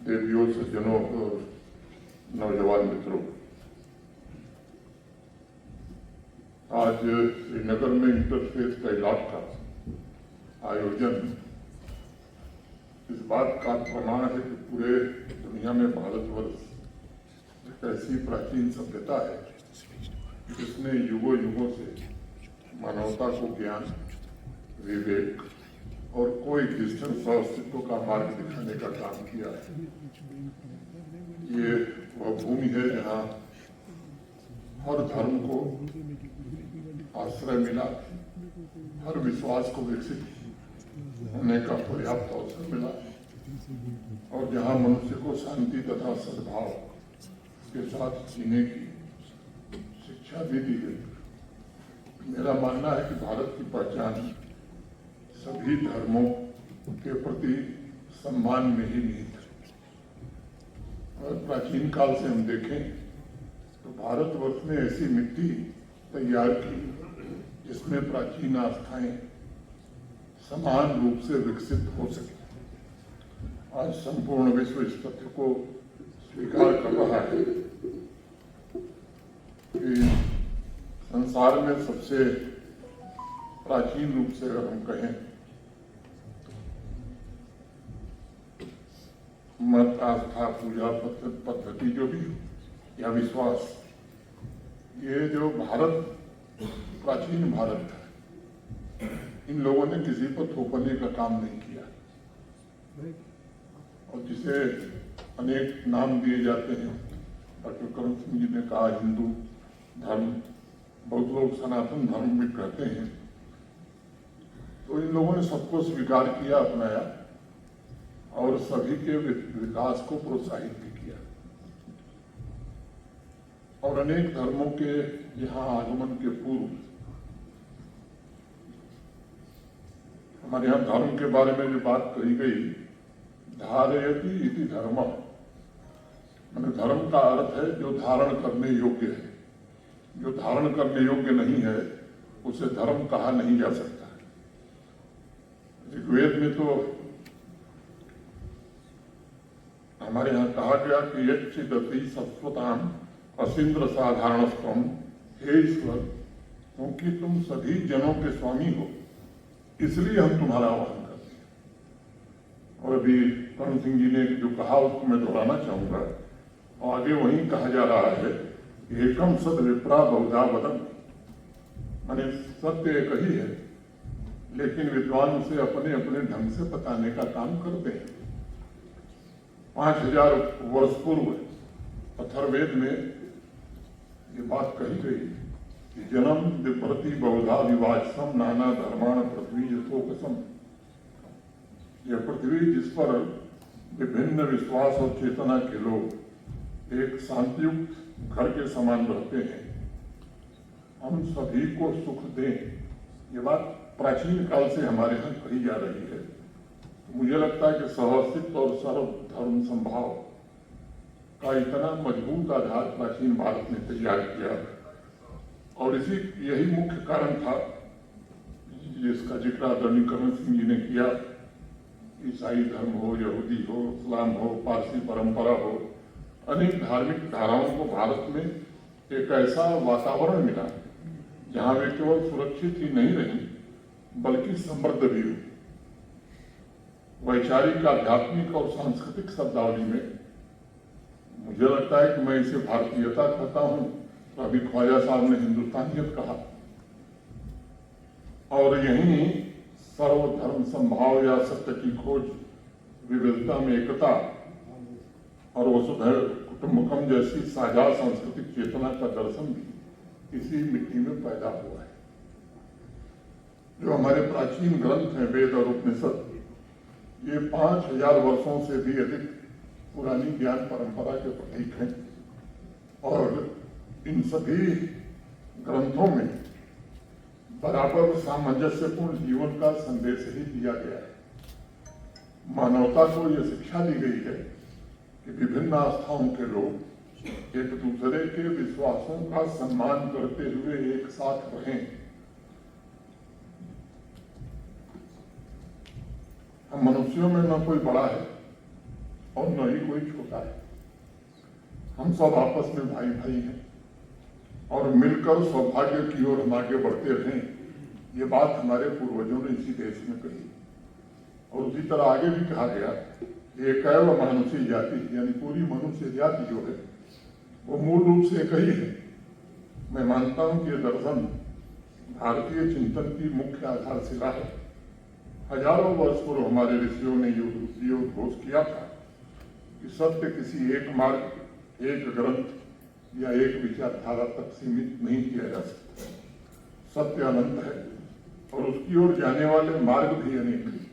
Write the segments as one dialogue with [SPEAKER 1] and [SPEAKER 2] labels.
[SPEAKER 1] देवियों, सज्जनों और नौजवान मित्रों, आज श्रीनगर में इंटरफेथ कैलाश का आयोजन इस बात का प्रमाण है कि पूरे दुनिया में भारतवर्ष एक ऐसी प्राचीन सभ्यता है जिसने युगों युगों से मानवता को ज्ञान, विवेक और कोएग्जिस्टेंस और अस्तित्व का मार्ग दिखाने का काम किया है। ये वह भूमि है जहाँ हर धर्म को आश्रय मिला, हर विश्वास को विकसित होने का पर्याप्त अवसर मिला और जहाँ मनुष्य को शांति तथा सद्भाव के साथ जीने की शिक्षा भी दी गई। मेरा मानना है कि भारत की पहचान सभी धर्मों के प्रति सम्मान में ही निहित है। और प्राचीन काल से हम देखें तो भारतवर्ष ने ऐसी मिट्टी तैयार की जिसमें प्राचीन आस्थाएं समान रूप से विकसित हो सके। आज संपूर्ण विश्व इस तथ्य को स्वीकार कर रहा है कि संसार में सबसे प्राचीन रूप से अगर हम कहें मत, आस्था, पूजा पद्धति जो भी या विश्वास, ये जो भारत प्राचीन भारत है, इन लोगों ने किसी पर थोपने का काम नहीं किया और जिसे अनेक नाम दिए जाते हैं। डॉक्टर करण सिंह जी ने कहा हिंदू धर्म, बहुत लोग सनातन धर्म भी कहते हैं। तो इन लोगों ने सबको स्वीकार किया, अपनाया और सभी के विकास को प्रोत्साहित भी किया। और अनेक धर्मों के यहाँ आगमन के पूर्व हमारे यहाँ धर्म के बारे में जो बात कही गई, धारयति इति धर्म, माने धर्म का अर्थ है जो धारण करने योग्य है। जो धारण करने योग्य नहीं है उसे धर्म कहा नहीं जा सकता। ऋग्वेद में तो हमारे यहाँ कहा गया कि यच्चिदति सत्वताम असिंद्र साधारणस्तम, हे ईश्वर, क्योंकि तुम सभी जनों के स्वामी हो इसलिए हम तुम्हारा आह्वान करते हैं। और अभी करण सिंह जी ने जो कहा उसको मैं दोहराना चाहूंगा और आगे वहीं कहा जा रहा है, एकम सद विप्रा बहुधा वदन, माने सत्य एक ही है लेकिन विद्वान उसे अपने अपने ढंग से बताने का काम करते हैं। 5000 वर्ष पूर्व अथर्ववेद में ये बात कही गई कि जन्म विप्रति बहुधा विवाचसम नाना धर्माण पृथ्वी यथोकसम। यह पृथ्वी जिस पर विभिन्न विश्वास और चेतना के लोग एक शांतियुक्त घर के समान रहते हैं, हम सभी को सुख दें। ये बात प्राचीन काल से हमारे यहाँ कही जा रही है। तो मुझे लगता है कि सहअस्तित्व और सर्वधर्म संभाव का इतना मजबूत आधार प्राचीन भारत ने तैयार किया और यही मुख्य कारण था जिसका जिक्र आदरणीय करण सिंह जी ने किया। ईसाई धर्म हो, यहूदी हो, इस्लाम हो, पारसी परंपरा हो, अनेक धार्मिक धाराओं को भारत में एक ऐसा वातावरण मिला जहां वे केवल सुरक्षित ही नहीं रही बल्कि समृद्ध भी हुई। वैचारिक, आध्यात्मिक और सांस्कृतिक शब्दावली में मुझे लगता है कि मैं इसे भारतीयता कहता हूं, तो अभी ख्वाजा साहब ने हिंदुस्तानियत कहा। और यही सर्वधर्म संभाव या सत्य की खोज, विविधता में एकता और वसुधैव कुटुंबकम जैसी साझा सांस्कृतिक चेतना का दर्शन भी इसी मिट्टी में पैदा हुआ है। जो हमारे प्राचीन ग्रंथ हैं, वेद और उपनिषद, ये 5000 वर्षों से भी अधिक पुरानी ज्ञान परंपरा के प्रतीक हैं और इन सभी ग्रंथों में बराबर सामंजस्यपूर्ण जीवन का संदेश ही दिया गया है। मानवता को यह शिक्षा दी गई है कि विभिन्न आस्थाओं के लोग एक दूसरे के विश्वासों का सम्मान करते हुए एक साथ रहें। हम मनुष्यों में न कोई बड़ा है और न ही कोई छोटा है। हम सब आपस में भाई भाई हैं और मिलकर सौभाग्य की ओर हम आगे बढ़ते रहें, ये बात हमारे पूर्वजों ने इसी देश में कही। और उसी तरह आगे भी कहा गया, एकैव मानुषी जाति, यानी पूरी मनुष्य जाति जो है वो मूल रूप से एक ही है। मैं मानता हूं कि यह दर्शन भारतीय चिंतन की मुख्य आधारशिला है। हजारों वर्ष पूर्व हमारे ऋषियों ने ये उद्घोष किया था कि सत्य किसी एक मार्ग, एक ग्रंथ या एक विचारधारा तक सीमित नहीं किया जा सकता। सत्य अनंत है और उसकी ओर जाने वाले मार्ग भी अनेक हैं।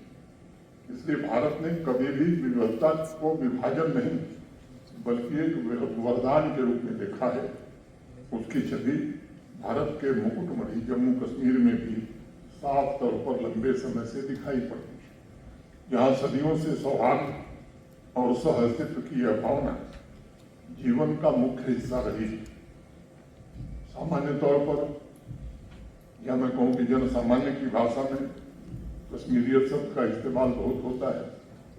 [SPEAKER 1] इसलिए भारत ने कभी भी विविधता को विभाजन नहीं बल्कि एक वरदान के रूप में देखा है। उसकी छवि भारत के मुकुटमणि जम्मू कश्मीर में भी साफ तौर पर लंबे समय से दिखाई पड़ती है, जहाँ सदियों से सौहार्द और सहअस्तित्व की यह भावना जीवन का मुख्य हिस्सा रही है। सामान्य तौर पर, या मैं कहूँ कि जन सामान्य की भाषा में कश्मीरियत शब्द का इस्तेमाल बहुत होता है।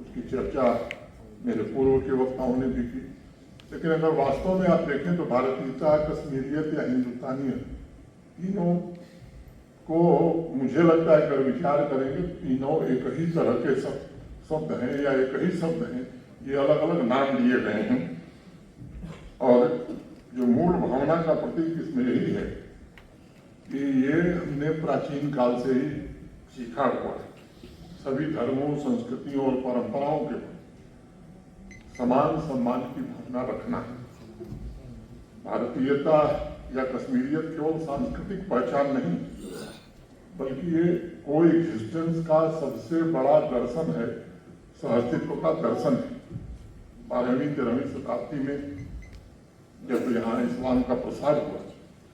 [SPEAKER 1] उसकी चर्चा मेरे पूर्व के वक्ताओं ने भी की। लेकिन अगर वास्तव में आप देखें तो भारतीयता, कश्मीरियत या हिंदुस्तानियत, तीनों को मुझे लगता है अगर विचार करेंगे तीनों एक ही तरह के शब्द हैं या एक ही शब्द हैं। ये अलग अलग नाम दिए गए हैं और जो मूल भावना का प्रतीक इसमें यही है कि ये हमने प्राचीन काल से ही सीखा हुआ है। सभी धर्मों, संस्कृतियों और परंपराओं के समान सम्मान की भावना रखना है। भारतीयता या कश्मीरियत केवल सांस्कृतिक पहचान नहीं बल्कि ये कोएग्जिस्टेंस का सबसे बड़ा दर्शन है, सहअस्तित्व का दर्शन है। 12वीं 13वीं शताब्दी में जब यहाँ इस्लाम का प्रसार हुआ,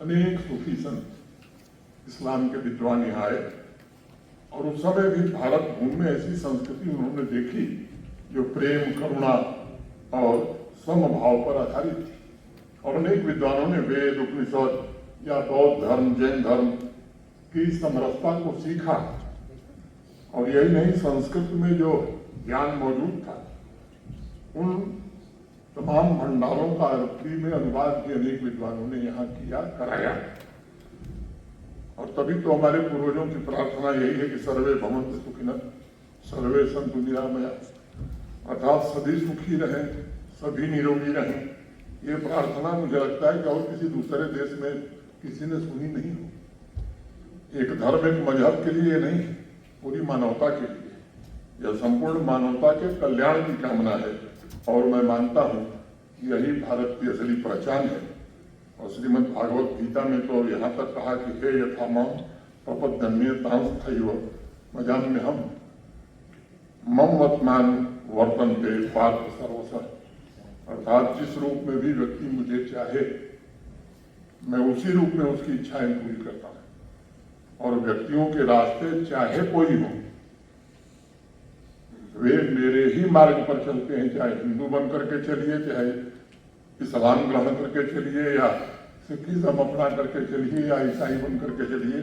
[SPEAKER 1] अनेक सूफी संत इस्लाम के विद्वान यहाँ आए और उस समय भी भारत भूमि में ऐसी संस्कृति उन्होंने देखी जो प्रेम, करुणा और समभाव पर आधारित थी। और अनेक विद्वानों ने वेद, उपनिषद या बौद्ध धर्म, जैन धर्म की समरसता को सीखा। और यही नहीं, संस्कृत में जो ज्ञान मौजूद था उन तमाम भंडारों का अरबी में अनुवाद भी अनेक विद्वानों ने यहाँ किया, कराया। और तभी तो हमारे पूर्वजों की प्रार्थना यही है कि सर्वे भवन्तु सुखिनः सर्वे सन्तु निरामयाः, अर्थात सभी सुखी रहें, सभी निरोगी रहें। ये प्रार्थना मुझे लगता है कि और किसी दूसरे देश में किसी ने सुनी नहीं हो। एक धर्म, एक मजहब के लिए नहीं, पूरी मानवता के लिए। यह संपूर्ण मानवता के कल्याण की कामना है और मैं मानता हूँ यही भारत की असली पहचान है। और श्रीमद् भागवत गीता में तो यहाँ तक कहा कि हे यथा मां प्रपद्यन्येतांस्थैव मजाम्यहम् मम मत्मान वर्तन्ते पार्थ सर्वशः। अर्थात जिस रूप में भी व्यक्ति मुझे चाहे, मैं उसी रूप में उसकी इच्छाएं पूरी करता हूँ। और व्यक्तियों के रास्ते चाहे कोई हो, वे मेरे ही मार्ग पर चलते हैं। चाहे हिंदू बन करके चलिए, चाहे इस्लाम ग्रहण करके चलिए, या सिखिज्म अपना करके चलिए, या ईसाई बन करके चलिए।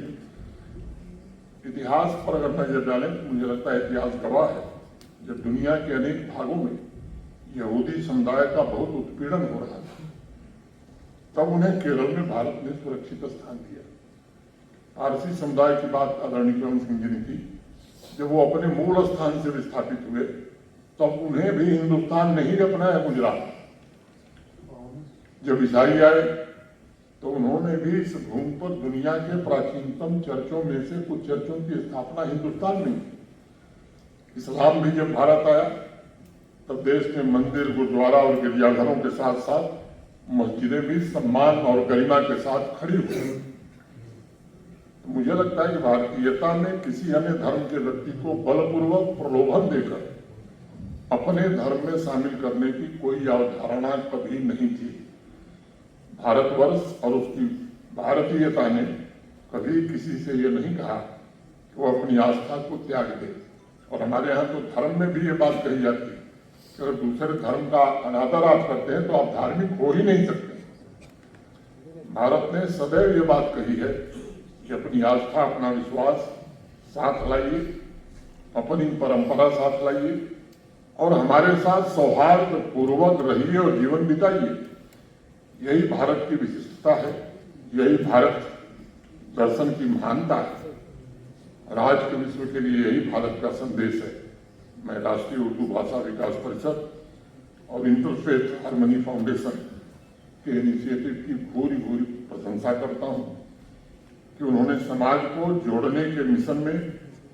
[SPEAKER 1] इतिहास पर अगर नजर डालें तो मुझे लगता है इतिहास गवाह है, जब दुनिया के अनेक भागों में यहूदी समुदाय का बहुत उत्पीड़न हो रहा था, तब उन्हें केरल में भारत ने सुरक्षित स्थान दिया। पारसी समुदाय की बात आदरणीय करण सिंह जी ने की। जब वो अपने मूल स्थान से विस्थापित हुए तब उन्हें भी हिंदुस्तान नहीं अपनाया गुजरात। जब ईसाई आए तो उन्होंने भी इस भूमि पर दुनिया के प्राचीनतम चर्चों में से कुछ चर्चों की स्थापना हिंदुस्तान में की। इस्लाम भी जब भारत आया तब देश में मंदिर, गुरुद्वारा और गिरजाघरों के साथ साथ मस्जिदें भी सम्मान और गरिमा के साथ खड़ी हुई। तो मुझे लगता है कि भारतीयता में किसी अन्य धर्म के व्यक्ति को बलपूर्वक प्रलोभन देकर अपने धर्म में शामिल करने की कोई अवधारणा कभी नहीं थी। भारतवर्ष और उसकी भारतीयता ने कभी किसी से ये नहीं कहा कि वो अपनी आस्था को त्याग दे। और हमारे यहाँ तो धर्म में भी ये बात कही जाती है कि अगर दूसरे धर्म का अनादर आप करते हैं तो आप धार्मिक हो ही नहीं सकते। भारत ने सदैव ये बात कही है कि अपनी आस्था, अपना विश्वास साथ लाइए, अपनी परंपरा साथ लाइए और हमारे साथ सौहार्द पूर्वक रहिए और जीवन बिताइए। यही भारत की विशिष्टता है, यही भारत दर्शन की महानता है और आज के विश्व के लिए यही भारत का संदेश है। मैं राष्ट्रीय उर्दू भाषा विकास परिषद और इंटरफेथ हार्मनी फाउंडेशन के इनिशिएटिव की भूरी भूरी प्रशंसा करता हूं कि उन्होंने समाज को जोड़ने के मिशन में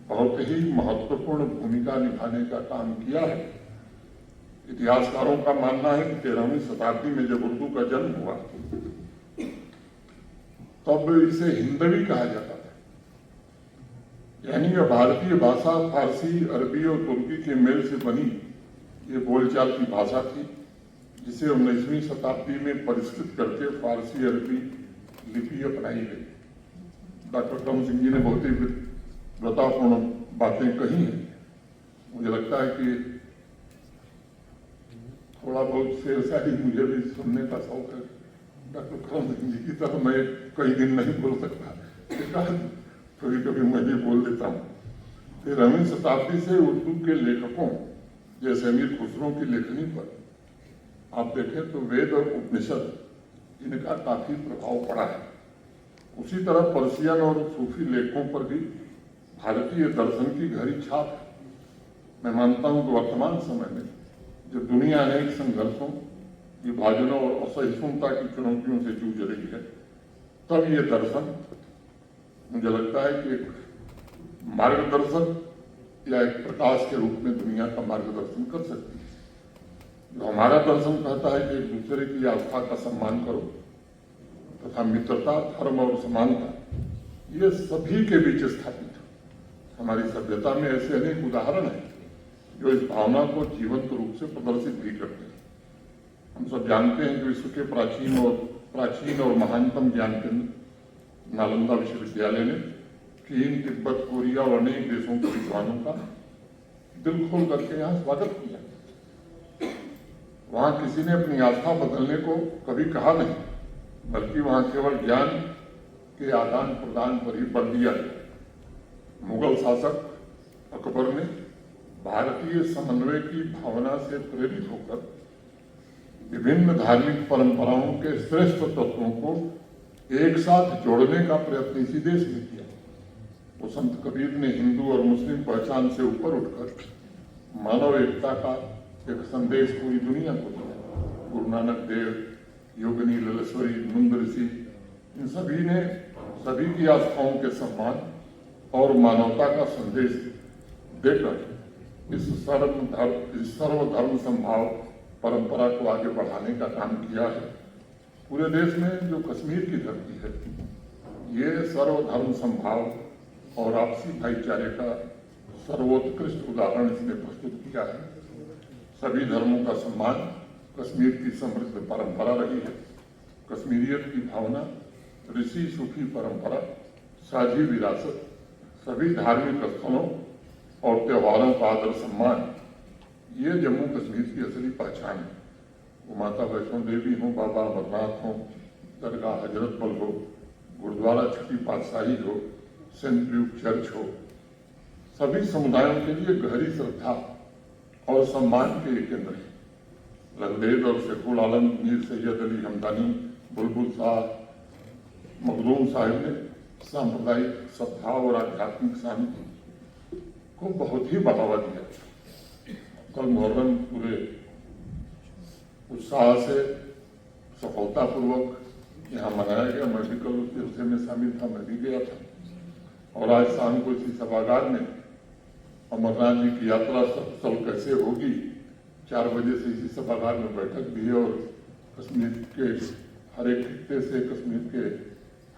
[SPEAKER 1] बहुत ही महत्वपूर्ण भूमिका निभाने का काम किया है। इतिहासकारों का मानना है कि 13वीं शताब्दी में जब उर्दू का जन्म हुआ तब इसे हिंदवी कहा जाता था, यानी यह भारतीय भाषा फारसी, अरबी और तुर्की के मेल से बनी ये बोलचाल की भाषा थी, जिसे 19वीं शताब्दी में परिष्कृत करके फारसी अरबी लिपि अपनाई गई। डॉक्टर करम सिंह जी ने बहुत ही व्रतापूर्ण बातें कही हैं। मुझे लगता है कि थोड़ा बहुत शेर शायरी मुझे भी सुनने का शौक है। डॉक्टर करम सिंह जी की तरह मैं कई दिन नहीं बोल सकता, कभी कभी मैं भी बोल देता हूँ। 13वीं शताब्दी से उर्दू के लेखकों जैसे अमीर खुसरो की लेखनी पर आप देखें तो वेद और उपनिषद इनका काफी प्रभाव पड़ा है। उसी तरह पर्शियन और सूफी लेखों पर भी भारतीय दर्शन की गहरी छाप है। मैं मानता हूं कि वर्तमान समय में जब दुनिया अनेक संघर्षों, विभाजनों और असहिष्णुता की चुनौतियों से जूझ रही है, तब ये दर्शन मुझे लगता है कि एक मार्गदर्शक या एक प्रकाश के रूप में दुनिया का मार्गदर्शन कर सकती है। जो हमारा दर्शन कहता है कि एक दूसरे की आस्था का सम्मान करो तथा मित्रता, धर्म और समानता ये सभी के बीच स्थापित है। हमारी सभ्यता में ऐसे अनेक उदाहरण हैं जो इस भावना को जीवंत रूप से प्रदर्शित भी करते हैं। हम सब जानते हैं कि विश्व के प्राचीन और महानतम ज्ञान केंद्र नालंदा विश्वविद्यालय ने चीन, तिब्बत, कोरिया और अनेक देशों के विद्वानों का दिल खोल करके यहाँ स्वागत किया। वहां किसी ने अपनी आस्था बदलने को कभी कहा नहीं, बल्कि वहां केवल ज्ञान के आदान प्रदान पर ही बल दिया गया। मुगल शासक अकबर ने भारतीय समन्वय की भावना से प्रेरित होकर विभिन्न धार्मिक परंपराओं के श्रेष्ठ तत्वों को एक साथ जोड़ने का प्रयत्न इसी देश में किया। वो संत कबीर ने हिंदू और मुस्लिम पहचान से ऊपर उठकर मानव एकता का एक संदेश पूरी दुनिया को दिया। गुरु नानक देव, योगिनी ललेश्वरी, नंद ऋषि, इन सभी ने सभी की आस्थाओं के सम्मान और मानवता का संदेश देकर इस सर्वधर्म संभाव परंपरा को आगे बढ़ाने का काम किया है। पूरे देश में जो कश्मीर की धरती है, ये सर्वधर्म संभाव और आपसी भाईचारे का सर्वोत्कृष्ट उदाहरण इसने प्रस्तुत किया है। सभी धर्मों का सम्मान कश्मीर की समृद्ध परंपरा रही है। कश्मीरियत की भावना, ऋषि सूफी परंपरा, साझी विरासत, सभी धार्मिक स्थलों और त्योहारों का आदर सम्मान, ये जम्मू कश्मीर की असली पहचान है। वो माता वैष्णो देवी हो, बाबा अमरनाथ हो, दरगाह हजरत बल हो, गुरुद्वारा छठी पातशाही हो, सेंट ल्यूक चर्च हो, सभी समुदायों के लिए गहरी श्रद्धा और सम्मान के केंद्र है। लंगदेद और शेखुल आलम, मीर सैयद अली हमदानी, बुलबुल शाह, मखदूम साहिब ने सांप्रदायिक सद्भाव और आध्यात्मिक शांति को बहुत ही बढ़ावा दिया। कल मुहर्रम पूरे उत्साह से सफलतापूर्वक यहाँ मनाया गया। मैं भी कल उस जलसे में शामिल था, मैं भी गया था। और आज शाम को इसी सभागार में अमरनाथ जी की यात्रा स्थल कैसे होगी, 4 बजे से इसी सभागार में बैठक भी है और कश्मीर के हर एक खित्ते से, कश्मीर के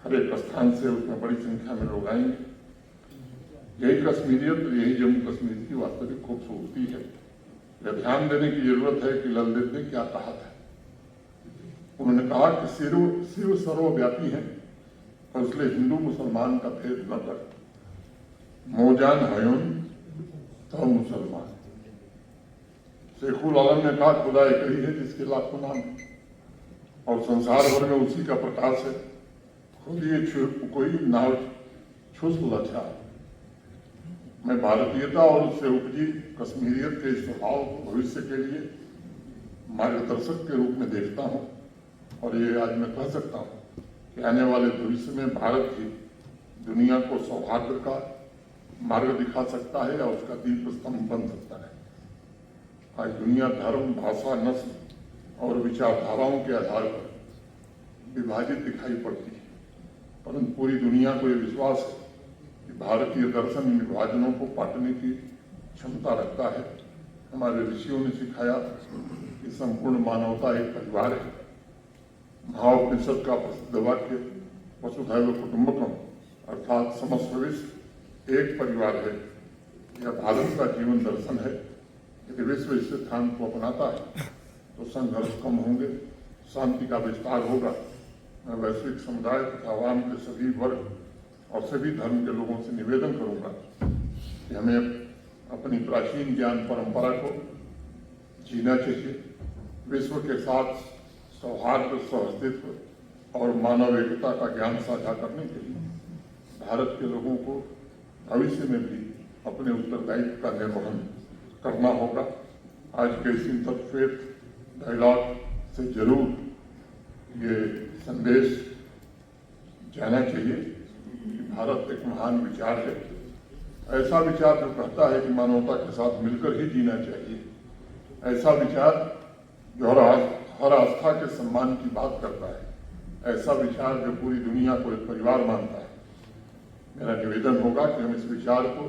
[SPEAKER 1] हर एक स्थान से उसमें बड़ी संख्या में लोग आएंगे। यही कश्मीरियत, यही जम्मू कश्मीर की वास्तविक खूबसूरती है। यह ध्यान देने की जरूरत है कि ललदेद ने क्या कहा था। उन्होंने कहा कि शिव सर्वव्यापी है और इसलिए हिंदू मुसलमान का भेद न कर, मोजान हयोन तो मुसलमान। शेखुल आलम ने कहा खुदा एक ही है जिसके लाखों नाम है और संसार भर में उसी का प्रकाश है। खुद ये कोई नाव छुस लचा। मैं भारतीयता और उससे उपजी कश्मीरियत के स्वभाव को भविष्य के लिए मार्गदर्शक के रूप में देखता हूँ और ये आज मैं कह सकता हूँ कि आने वाले भविष्य में भारत ही दुनिया को सौहार्द का मार्ग दिखा सकता है या उसका दीप स्तंभ बन सकता है। आज दुनिया धर्म, भाषा, नस्ल और विचारधाराओं के आधार पर विभाजित दिखाई पड़ती है, परंतु पूरी दुनिया को यह विश्वास है कि भारतीय दर्शन इन विभाजनों को पाटने की क्षमता रखता है। हमारे ऋषियों ने सिखाया कि संपूर्ण मानवता एक परिवार है। महाउपनिषद का प्रसिद्ध वाक्य वसुधैव कुटुंबकम अर्थात समस्त विश्व एक परिवार है, यह भारत का जीवन दर्शन है। यदि विश्व इस सिद्धांत को अपनाता है तो संघर्ष कम होंगे, शांति का विस्तार होगा। मैं वैश्विक समुदाय तथा आवाम के सभी वर्ग और सभी धर्म के लोगों से निवेदन करूंगा कि हमें अपनी प्राचीन ज्ञान परंपरा को जीना चाहिए। विश्व के साथ सौहार्द, सहअस्तित्व और मानव एकता का ज्ञान साझा करने के लिए भारत के लोगों को भविष्य में भी अपने उत्तरदायित्व का निर्वहन करना होगा। आज के इस इंटरफेथ डायलॉग से जरूर ये संदेश जाना चाहिए कि भारत एक महान विचार है, ऐसा विचार जो कहता है कि मानवता के साथ मिलकर ही जीना चाहिए, ऐसा विचार जो हर आस्था के सम्मान की बात करता है, ऐसा विचार जो पूरी दुनिया को एक परिवार मानता है। मेरा निवेदन होगा कि हम इस विचार को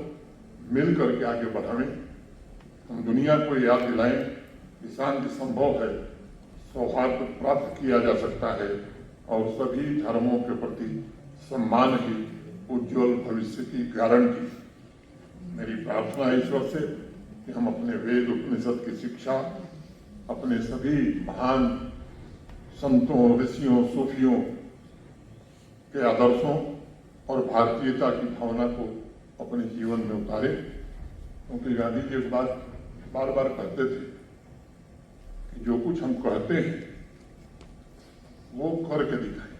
[SPEAKER 1] मिल करके आगे बढ़ाएं। हम दुनिया को याद दिलाएं कि शांति संभव है, सौहार्द प्राप्त किया जा सकता है और सभी धर्मों के प्रति सम्मान ही उज्जवल भविष्य की गारंटी। मेरी प्रार्थना है ईश्वर से कि हम अपने वेद उपनिषद की शिक्षा, अपने सभी महान संतों, ऋषियों, सूफियों के आदर्शों और भारतीयता की भावना को अपने जीवन में उतारे। क्योंकि गांधी जी एक बात बार बार कहते थे कि जो कुछ हम कहते हैं वो करके दिखाएं।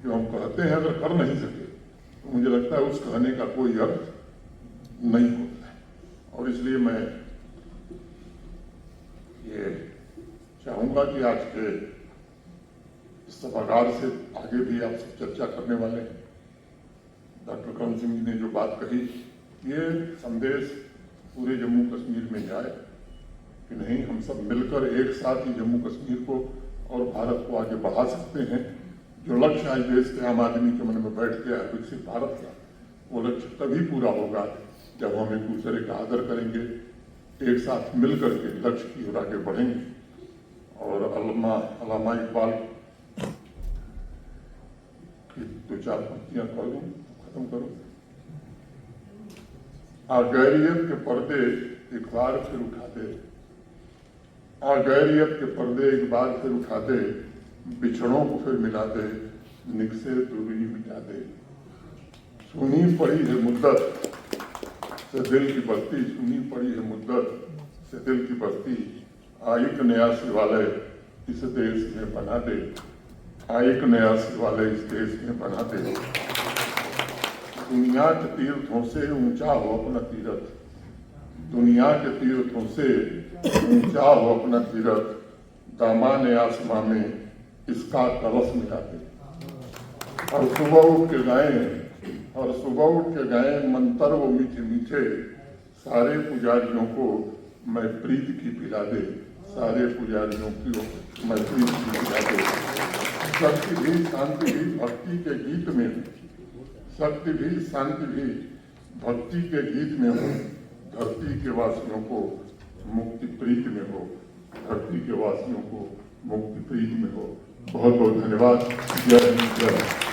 [SPEAKER 1] जो हम कहते हैं अगर कर नहीं सके तो मुझे लगता है उस कहने का कोई अर्थ नहीं होता है। और इसलिए मैं ये चाहूंगा कि आज के इस सभागार से आगे भी आप सब चर्चा करने वाले हैं। डॉक्टर करण सिंह जी ने जो बात कही, ये संदेश पूरे जम्मू कश्मीर में जाए कि नहीं, हम सब मिलकर एक साथ ही जम्मू कश्मीर को और भारत को आगे बढ़ा सकते हैं। जो लक्ष्य आज देश के आम आदमी के मन में बैठ गया है विकसित भारत का, वो लक्ष्य तभी पूरा होगा जब हम एक दूसरे का आदर करेंगे, एक साथ मिल करके लक्ष्य की ओर आगे बढ़ेंगे। और अल्लामा इकबाल की दो चार पंक्तियां कह दूं, खत्म करूं। गैरियत के पर्दे एक बार फिर उठा दे, गैरियत के पर्दे एक बार फिर उठा दे, बिछड़ों को फिर मिला दे, निकसे दूरी मिटा दे। सुनी पड़ी है मुद्दत से दिल की बस्ती, सुनी पड़ी है मुद्दत से दिल की बस्ती, आयिक नया शिवालय इस देश में बना दे, आयिक नया शिवालय इस देश में बना दे। दुनिया के तीर्थों से ऊंचा हो अपना तीर्थ, दुनिया के तीर्थों से ऊंचा हो अपना तीर्थ, दामाने आसमां में इसका कलश मिला दे। और सुबह उठ के गाएं, और सुबह उठ के गाएं मंत्र वो मीठे मीठे, सारे पुजारियों को मैं प्रीत की पिला दे, सारे पुजारियों की मैं प्रीत की पिला दे। शक्ति भी शांति भी भक्ति के गीत में, शक्ति भी शांति भी भक्ति के गीत में हो, धरती के वासियों को मुक्ति प्रीत में हो, धरती के वासियों को मुक्ति प्रीत में हो। बहुत बहुत धन्यवाद। जय हिंद, जय।